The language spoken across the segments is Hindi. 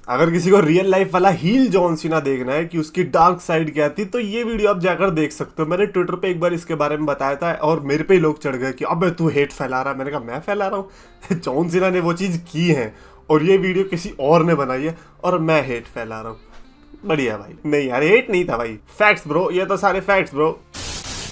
अगर किसी को रियल लाइफ वाला हील जॉन सीना देखना है कि उसकी डार्क साइड क्या थी, तो ये वीडियो आप जाकर देख सकते हो। मैंने ट्विटर पे एक बार इसके बारे में बताया था और मेरे पे ही लोग चढ़ गए कि अबे तू हेट फैला रहा है। मैंने कहा मैं फैला रहा हूँ? जॉन सीना ने वो चीज़ की है और ये वीडियो किसी और ने बनाई है और मैं हेट फैला रहा हूँ। बढ़िया भाई। नहीं यार, हेट नहीं था भाई, फैक्ट्स ब्रो, ये तो सारे फैक्ट्स ब्रो।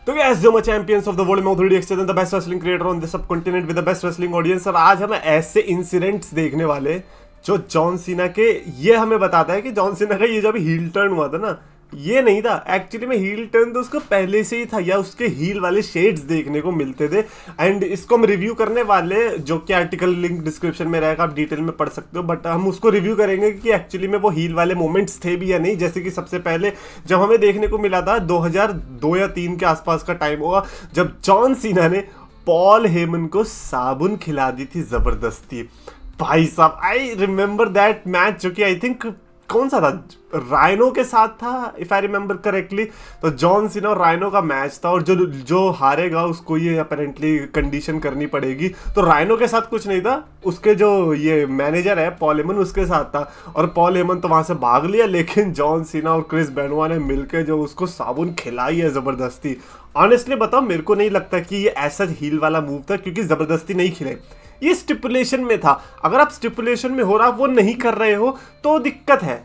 तो गाइस, जो चैंपियंस ऑफ द वर्ल्ड में 3D exchange the best wrestling creator on the subcontinent with the best wrestling audience. और आज हम ऐसे इंसिडेंट्स देखने वाले जो जॉन सीना के, ये हमें बताता है कि जॉन सीना का ये जब हील टर्न हुआ था ना, ये नहीं था एक्चुअली में हील टर्न, तो उसको पहले से ही था या उसके हील वाले शेड्स देखने को मिलते थे। एंड इसको हम रिव्यू करने वाले, जो कि आर्टिकल लिंक डिस्क्रिप्शन में रहेगा, आप डिटेल में पढ़ सकते हो। बट हम उसको रिव्यू करेंगे कि एक्चुअली में वो हील वाले मोमेंट्स थे भी या नहीं। जैसे कि सबसे पहले जब हमें देखने को मिला था 2002 या 3 के आसपास का टाइम होगा, जब जॉन सीना ने पॉल हेमन को साबुन खिला दी थी जबरदस्ती। भाई साहब, आई रिमेंबर दैट मैच, जो कि आई थिंक कौन सा था, राइनो के साथ था इफ आई रिमेंबर करेक्टली। तो जॉन सीना और राइनो का मैच था और जो हारेगा उसको ये अपेरेंटली कंडीशन करनी पड़ेगी। तो राइनो के साथ कुछ नहीं था, उसके जो ये मैनेजर है पॉल हेमन, उसके साथ था। और पॉल हेमन तो वहां से भाग लिया, लेकिन जॉन सीना और क्रिस बेनोआ ने मिलकर जो उसको साबुन खिलाई है जबरदस्ती। ऑनेस्टली बताओ, मेरे को नहीं लगता कि ये ऐसा हील वाला मूव था, क्योंकि जबरदस्ती नहीं खिलाई, ये स्टिपुलेशन में था। अगर आप स्टिपुलेशन में हो रहा, वो नहीं कर रहे हो तो दिक्कत है।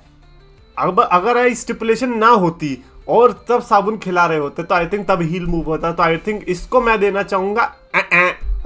अब अगर स्टिपुलेशन ना होती और तब साबुन खिला रहे होते तो आई थिंक तब हील मूव होता। तो आई थिंक इसको मैं देना चाहूंगा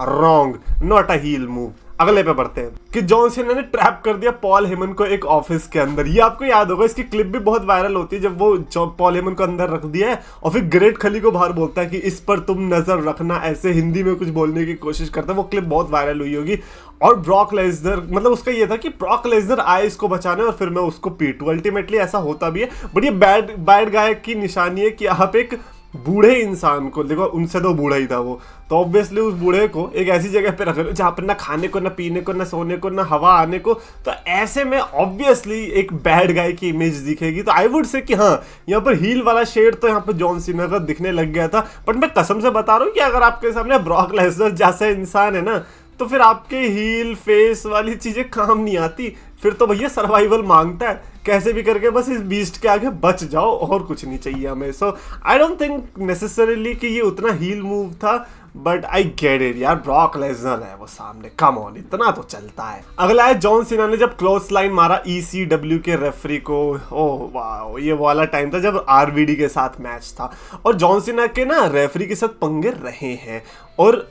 wrong, not a heel move. अगले पे बढ़ते हैं कि जॉन सीना ने ट्रैप कर दिया पॉल हेमन को एक ऑफिस के अंदर। ये आपको याद होगा, इसकी क्लिप भी बहुत वायरल होती है, जब वो पॉल हेमन को अंदर रख दिया है और फिर ग्रेट खली को बाहर बोलता है कि इस पर तुम नजर रखना, ऐसे हिंदी में कुछ बोलने की कोशिश करता है। वो क्लिप बहुत वायरल हुई होगी। और ब्रॉक लेसनर, मतलब उसका ये था कि ब्रॉक लेसनर आए इसको बचाने और फिर मैं उसको पीटूं। अल्टीमेटली ऐसा होता भी है, बट ये बैड गाय की निशानी है कि आप एक बूढ़े इंसान को देखो, उनसे तो बूढ़ा ही था वो, तो ऑब्वियसली उस बूढ़े को एक ऐसी जगह पे रख लो जहाँ पर ना खाने को, ना पीने को, ना सोने को, ना हवा आने को। तो ऐसे में ऑब्वियसली एक बैड गाय की इमेज दिखेगी। तो आई वुड से कि हाँ, यहाँ पर हील वाला शेड तो यहाँ पर जॉन सीना का दिखने लग गया था। बट मैं कसम से बता रहा हूँ कि अगर आपके सामने ब्रॉक लेसनर जैसा इंसान है ना, तो फिर आपके हील फेस वाली चीजें काम नहीं आती। फिर तो भैया सर्वाइवल मांगता है, कैसे भी करके बस इस बीस्ट के आगे बच जाओ, और कुछ नहीं चाहिए हमें। सो आई डोंट थिंक नेसेसरीली कि ये उतना हील मूव था, बट आई गेट इट यार, ब्रॉक लेसनर है वो सामने, कम ऑन, इतना तो चलता है। अगला है जॉन सीना ने जब क्लोज लाइन मारा ECW के रेफरी को। ओह वाह, ये वाला टाइम था जब RVD के साथ मैच था और जॉन सीना के ना रेफरी के साथ पंगे रहे हैं। और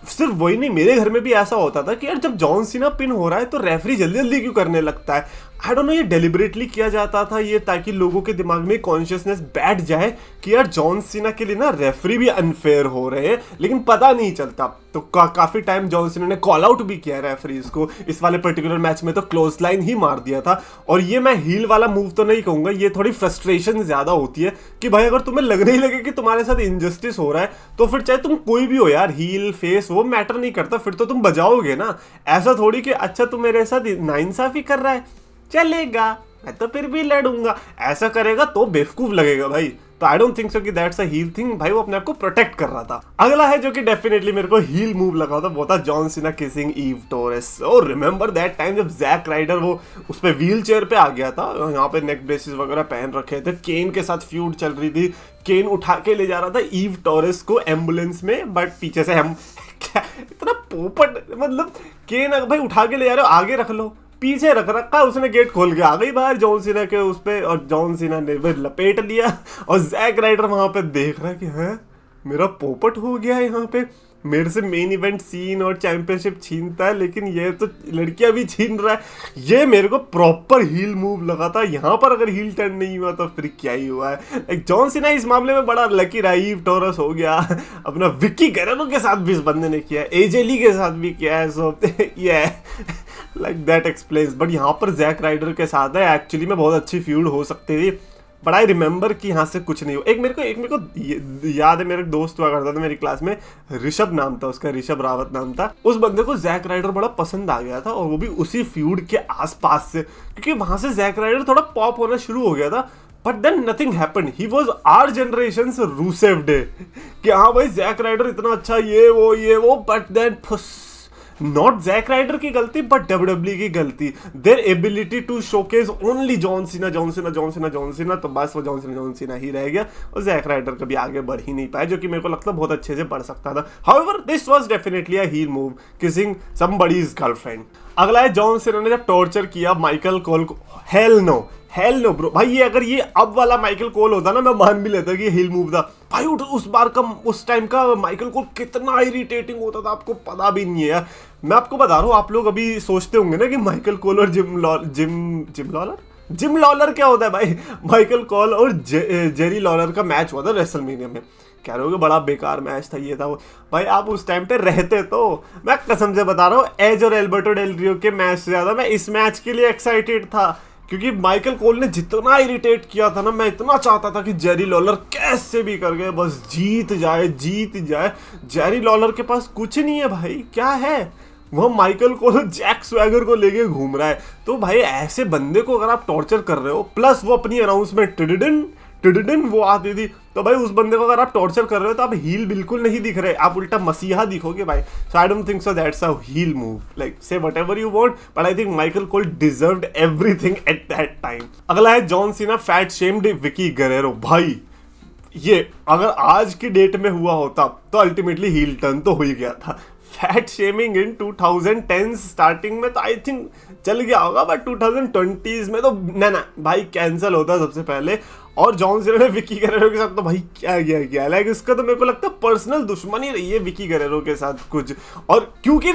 सिर्फ वही नहीं, मेरे घर में भी ऐसा होता था कि यार जब जॉन सीना पिन हो रहा है तो रेफरी जल्दी जल्दी क्यों करने लगता है। आई डोंट नो, ये डेलिबरेटली किया जाता था ये, ताकि लोगों के दिमाग में कॉन्शियसनेस बैठ जाए कि यार जॉन सीना के लिए ना रेफरी भी अनफेयर हो रहे हैं, लेकिन पता नहीं चलता। तो काफी टाइम जॉन सीना ने कॉल आउट भी किया रेफरीज को। इस वाले पर्टिकुलर मैच में तो क्लोज लाइन ही मार दिया था। और ये मैं हील वाला मूव तो नहीं कहूंगा, ये थोड़ी फ्रस्ट्रेशन ज्यादा होती है कि भाई अगर तुम्हें लगने ही लगे कि तुम्हारे साथ इनजस्टिस हो रहा है, तो फिर चाहे तुम कोई भी हो यार, हील फेस वो मैटर नहीं करता, फिर तो तुम बजाओगे ना। ऐसा थोड़ी कि अच्छा तू मेरे साथ नाइंसाफी कर रहा है, चलेगा मैं तो फिर भी लड़ूंगा, ऐसा करेगा तो बेवकूफ लगेगा भाई। तो आई डोंट थिंक सो कि दैट्स अ हील थिंग। भाई वो अपने आप को प्रोटेक्ट कर रहा था। अगला है जो कि डेफिनेटली मेरे को हील मूव लगा था, वो था John Cena kissing Eve Torres. और रिमेंबर दैट टाइम जब जैक राइडर वो उस पे व्हील चेयर पे आ गया था, यहाँ पे नेक ब्रेसेस वगैरह पहन रखे थे, केन के साथ फ्यूड चल रही थी, केन उठा के ले जा रहा था ईव टोरेस को एम्बुलेंस में, बट पीछे से हम क्या इतना पोपट, मतलब केन भाई उठा के ले जा रहे हो, आगे रख लो, पीछे रख रखा, उसने गेट खोल के आ गई बाहर जॉन सीना के उस पे, और जॉन सीना ने लपेट लिया। और जैक राइडर वहां पे देख रहा है कि है मेरा पोपट हो गया है, यहाँ पे मेरे से मेन इवेंट सीन और चैंपियनशिप छीनता है, लेकिन ये तो लड़कियां भी छीन रहा है। ये मेरे को प्रॉपर हील मूव लगा था। यहाँ पर अगर हील टर्न नहीं हुआ तो फिर क्या ही हुआ है। एक जॉन सीना इस मामले में बड़ा लकी रहा, ईव टोरस हो गया, अपना विक्की गेरेरो के साथ भी इस बंदे ने किया है, AJ ली के साथ भी किया है। सो ये लाइक दैट एक्सप्लेन्स। बट यहाँ पर जैक राइडर के साथ है, एक्चुअली में बहुत अच्छी फ्यूड हो सकती थी, बट आई रिमेंबर कि यहाँ से कुछ नहीं हो। एक मेरे को याद है, मेरे दोस्त हुआ करता था मेरी क्लास में, ऋषभ नाम था उसका, ऋषभ रावत नाम था। उस बंदे को जैक राइडर बड़ा पसंद आ गया था, और वो भी उसी फ्यूड के आसपास से, क्योंकि वहां से जैक राइडर थोड़ा पॉप होना शुरू हो गया था। But then nothing happened, he was our generations Rusev Day कि हाँ भाई जैक राइडर इतना अच्छा, ये वो, but then not Jack Ryder की गलती बट डब्ल्यूडब्ल्यू की गलती, their ability to showcase only John Cena John Cena John Cena John Cena, तो बस वो जॉन सीना ही रह गया और जैक राइडर कभी आगे बढ़ ही नहीं पाया, जो कि मेरे को लगता बहुत अच्छे से बढ़ सकता था। However this was definitely a heel move, kissing somebody's girlfriend. अगला है जॉन सीना ने जब टॉर्चर किया माइकल कोल को, हेल नो ब्रो भाई, ये अगर ये अब वाला माइकल कोल होता ना मैं मान भी लेता कि ये हील मूव था भाई। उस टाइम का माइकल कोल कितना इरिटेटिंग होता था आपको पता भी नहीं है यार। मैं आपको बता रहा हूँ, आप लोग अभी सोचते होंगे ना कि माइकल कोल और जिम लॉलर क्या होता है भाई। माइकल कोल और जेरी लॉलर का मैच हुआ था रेसलमेनिया में, कह रहे हो कि बड़ा बेकार मैच था, ये था वो। भाई आप उस टाइम पे रहते तो, मैं कसम से बता रहा हूँ, एज और एल्बर्टो डेल रियो के मैच से ज्यादा मैं इस मैच के लिए एक्साइटेड था, क्योंकि माइकल कोल ने जितना इरिटेट किया था ना, मैं इतना चाहता था कि जेरी लॉलर कैसे भी करके बस जीत जाए। जेरी लॉलर के पास कुछ नहीं है भाई, क्या है वह माइकल कोल जैक स्वैगर को लेके घूम रहा है। तो भाई ऐसे बंदे को अगर आप टॉर्चर कर रहे हो, प्लस वो अपनी अनाउंसमेंट टिडिडन वो आती थी, तो भाई उस बंदे को अगर आप टॉर्चर कर रहे हो तो आप हील बिल्कुल नहीं दिख रहे, आप उल्टा मसीहा दिखोगे भाई। So I don't think so that's a heel move, like say whatever you want, but I think Michael Cole deserved everything at that time. अगला है जॉन सीना फैट शेम्ड विकी गरेरो। भाई ये अगर आज की डेट में हुआ होता तो अल्टीमेटली हील टर्न तो हो ही गया था। फैट शेमिंग इन 2010 स्टार्टिंग में तो आई थिंक चल गया होगा, बट 2020s में तो ना भाई कैंसिल होता सबसे पहले। और जॉन सीना ने विकी गरेरो के साथ तो भाई क्या किया लाइक इसका तो मेरे को लगता है पर्सनल दुश्मनी रही है विकी गरेरो के साथ कुछ, और क्योंकि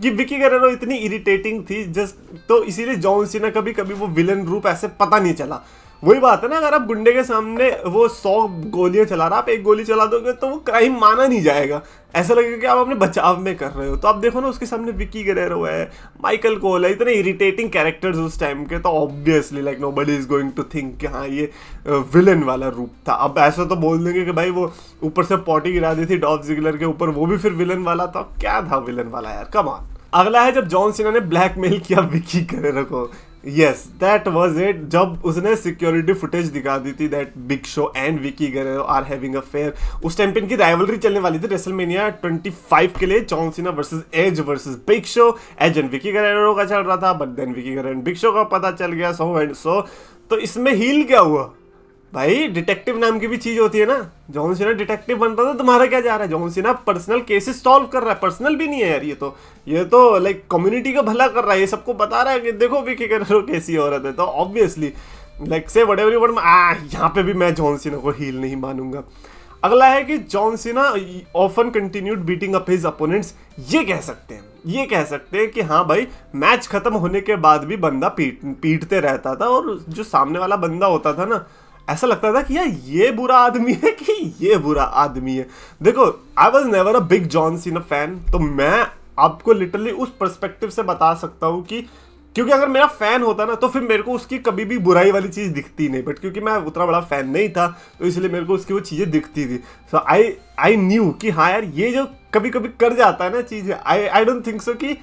विकी गरेरो इतनी इरिटेटिंग थी जस्ट, तो इसीलिए जॉन सीना कभी वो विलन रूप ऐसे पता नहीं चला। वही बात है ना, अगर आप गुंडे के सामने वो 100 गोलियां चला रहा, आप एक गोली चला दोगे तो वो क्राइम माना नहीं जाएगा, ऐसा लगेगा कि आप अपने बचाव में कर रहे हो। तो आप देखो ना, उसके सामने विकी गरेरो है, माइकल कोल है, इतने इरिटेटिंग कैरेक्टर्स उस टाइम के, तो obviously like nobody is going to think कि हाँ ये विलन वाला रूप था। अब ऐसा तो बोल देंगे कि भाई वो ऊपर से पॉटी गिरा दी थी डॉल्फ जिगलर के ऊपर, वो भी फिर विलन वाला था, क्या था विलन वाला यार, कम ऑन। अगला है जब जॉन सीना ने ब्लैकमेल किया विकी गरेरो को। यस दैट वाज इट, जब उसने सिक्योरिटी फुटेज दिखा दी थी that Big Show and Vickie Guerrero are having affair. उस टाइम पे इनकी राइवलरी चलने वाली थी रेसलमेनिया 25 के लिए, John Cena versus Edge versus Big Show. Edge and Vickie Guerrero का चल रहा था, but then Vickie Guerrero and Big Show का पता चल गया, सो एंड सो। तो इसमें हील क्या हुआ भाई, डिटेक्टिव नाम की भी चीज होती है ना, जॉन सीना डिटेक्टिव बन रहा था, तुम्हारा क्या जा रहा है, जॉन सीना पर्सनल केसेस सॉल्व कर रहा है, पर्सनल भी नहीं है यार, ये तो लाइक कम्युनिटी का भला कर रहा है, ये सबको बता रहा है कि देखो विकी गरेरो कैसी औरत है। तो obviously like say whatever you want, यहाँ पे भी मैं जॉन सीना को हील नहीं मानूंगा। अगला है कि John Cena often continued beating up his opponents. ये कह सकते हैं कि हाँ भाई मैच खत्म होने के बाद भी बंदा पीटते रहता था, और जो सामने वाला बंदा होता था ना, ऐसा लगता था कि यार ये बुरा आदमी है कि ये बुरा आदमी है। देखो I was never a big John Cena fan, तो मैं आपको लिटरली उस पर्सपेक्टिव से बता सकता हूँ कि क्योंकि अगर मेरा फैन होता ना तो फिर मेरे को उसकी कभी भी बुराई वाली चीज़ दिखती नहीं, बट क्योंकि मैं उतना बड़ा फैन नहीं था तो इसलिए मेरे को उसकी वो चीज़ें दिखती थी। सो आई न्यू कि हाँ यार ये जो कभी कभी कर जाता है ना चीज़ें, आई डोंट थिंक सो कि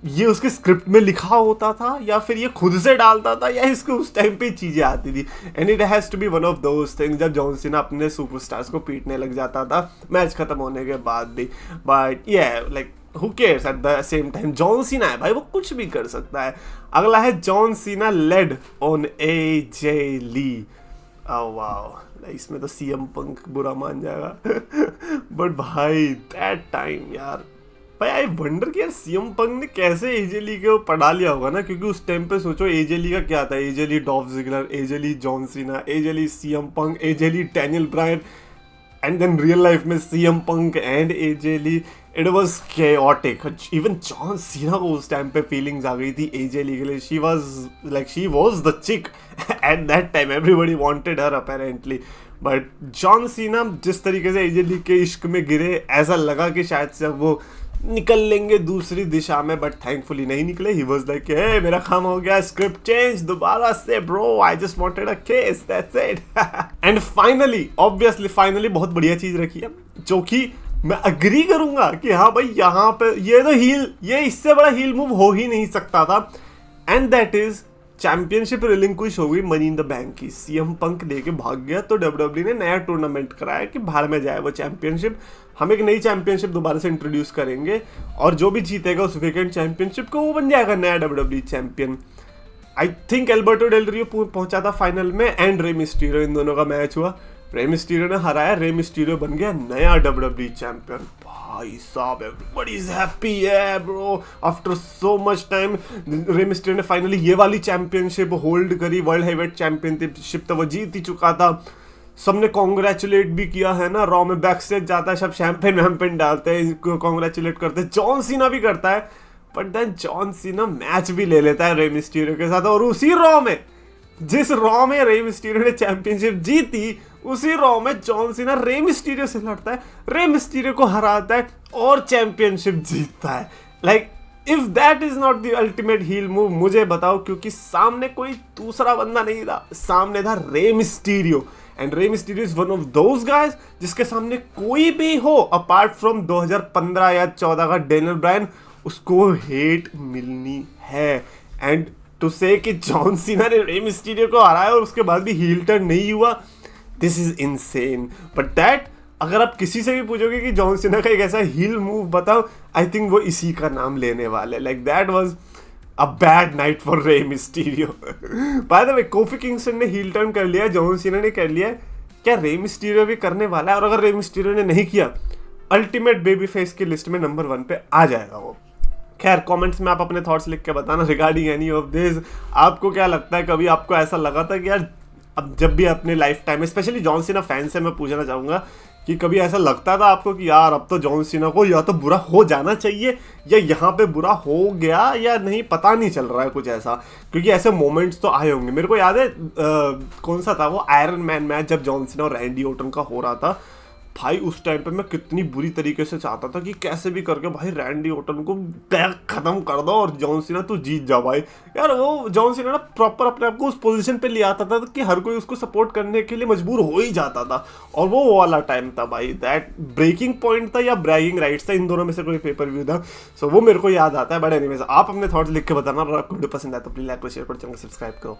ये उसके स्क्रिप्ट में लिखा होता था या फिर ये खुद से डालता था या इसको उस टाइम पे चीजें आती थी। And it has to be one of those things जब जॉन सीना अपने सुपरस्टार्स को पीटने लग जाता था मैच खत्म होने के बाद भी। बट ये like who cares, at the same time John Cena है भाई, वो कुछ भी कर सकता है। अगला है John Cena laid on AJ Lee. Wow, इसमें तो सीएम पंक बुरा मान जाएगा बट भाई दैट टाइम यार, भाई आई वंडर कि यार सीएम पंक ने कैसे एजे ली को पढ़ा लिया होगा ना, क्योंकि उस टाइम पे सोचो एजे ली का क्या था, AJ Lee Dolph Ziggler, AJ Lee John Cena, AJ Lee CM Punk, AJ Lee Daniel Bryan, and then real life में CM Punk and AJ Lee. It was chaotic. Even John Cena को उस टाइम पे फीलिंग्स आ गई थी एजे ली के लिए। शी वाज द चिक eight that time, everybody wanted her apparently. But John Cena जिस तरीके से एजे ली के इश्क में गिरे, ऐसा लगा कि शायद से वो निकल लेंगे दूसरी दिशा में, बट थैंकफुली नहीं निकले। ही वाज लाइक हे मेरा काम हो गया, स्क्रिप्ट चेंज दोबारा से bro, I just wanted a case, that's it. And finally obviously finally बहुत बढ़िया चीज रखी है, जो कि मैं अग्री करूंगा कि हाँ भाई यहाँ पे ये तो हील, ये इससे बड़ा हील मूव हो ही नहीं सकता था, and that is championship relinquish हो गई मनी इन द बैंक की, सीएम पंक लेके भाग गया, तो डब्ल्यूडब्ल्यू ने नया टूर्नामेंट कराया कि बाहर में जाए वो चैंपियनशिप, हम एक नई चैंपियनशिप दोबारा से इंट्रोड्यूस करेंगे और जो भी जीतेगा उस वीकेंड चैंपियनशिप को वो बन जाएगा नया WW champion. I think Alberto Del Rio पहुंचा था फाइनल में एंड रे मिस्टीरियो, इन दोनों का मैच हुआ, रे मिस्टीरियो ने हराया, रे मिस्टीरियो बन गया नया डब्ल्यूडब्ल्यू चैंपियन। भाई साहब एवरीबॉडी इज हैप्पी है bro, after so much time Rey Mysterio ने फाइनली ये वाली चैंपियनशिप होल्ड करी, वर्ल्ड हेवीवेट चैंपियनशिप तो वो जीत ही चुका था, सबने कॉन्ग्रेचुलेट भी किया है ना, रॉ में बैक स्टेज जाता है सब शैंपेन वैम्पेन डालते हैं, कॉन्ग्रेचुलेट करते हैं, जॉन सीना भी करता है, but then John Cena match भी ले लेता है रे मिस्टीरियो के साथ, और उसी रॉ में जिस रॉ में रे मिस्टीरियो ने चैंपियनशिप जीती उसी रॉ में जॉन सीना रे मिस्टीरियो से लड़ता है, रे मिस्टीरियो को हराता है और चैंपियनशिप जीतता है। Like if that is not the ultimate heel move, मुझे बताओ, क्योंकि सामने कोई दूसरा बंदा नहीं था, सामने था Rey Mysterio, and Rey Mysterio is one of those guys जिसके सामने कोई भी हो अपार्ट फ्रॉम 2015 या 14 का डेनियल ब्रायन, उसको हेट मिलनी है। एंड टू से कि जॉन सीना ने रे मिस्टीरियो को हराया और उसके बाद भी हील टर्न नहीं हुआ, this is insane. But that अगर आप किसी से भी पूछोगे कि जॉन सीना का एक ऐसा हील मूव बताओ, आई थिंक वो इसी का नाम लेने वाले। Like that was a bad night for Rey Mysterio. By the way coffee Kingston ने हील टर्न कर लिया, जॉन सीना ने कर लिया, क्या रे मिस्टीरियो भी करने वाला है? और अगर रे मिस्टीरियो ने नहीं किया, अल्टीमेट बेबी फेस की लिस्ट में नंबर 1 पे आ जाएगा वो। खैर कमेंट्स में आप अपने थॉट्स लिख के बताना रिगार्डिंग एनी ऑफ दिस। आपको क्या लगता है, कभी आपको ऐसा लगा था कि यार अब जब भी अपने लाइफ टाइम में, स्पेशली जॉन सीना फैन से मैं पूछना चाहूँगा कि कभी ऐसा लगता था आपको कि यार अब तो जॉन सीना को या तो बुरा हो जाना चाहिए या यहाँ पे बुरा हो गया या नहीं, पता नहीं चल रहा है कुछ ऐसा, क्योंकि ऐसे मोमेंट्स तो आए होंगे। मेरे को याद है कौन सा था वो आयरन मैन मैच जब जॉन सीना और रैंडी ऑर्टन का हो रहा था, भाई उस टाइम पे मैं कितनी बुरी तरीके से चाहता था कि कैसे भी करके भाई रैंडी ऑर्टन को खत्म कर दो और जॉन सीना तू जीत जा भाई। यार वो जॉन सीना ना प्रॉपर अपने आप को उस पोजीशन पे ले आता था कि हर कोई उसको सपोर्ट करने के लिए मजबूर हो ही जाता था, और वो वाला टाइम था भाई, दैट ब्रेकिंग पॉइंट था या ब्रैगिंग राइट्स था, इन दोनों में से कोई पेपर व्यू था। सो वो मेरे को याद आता है। बट एनीवेज आप अपने थॉट्स लिख के बताना, और आपको वीडियो पसंद आए तो प्लीज लाइक और शेयर करो, चैनल सब्सक्राइब करो।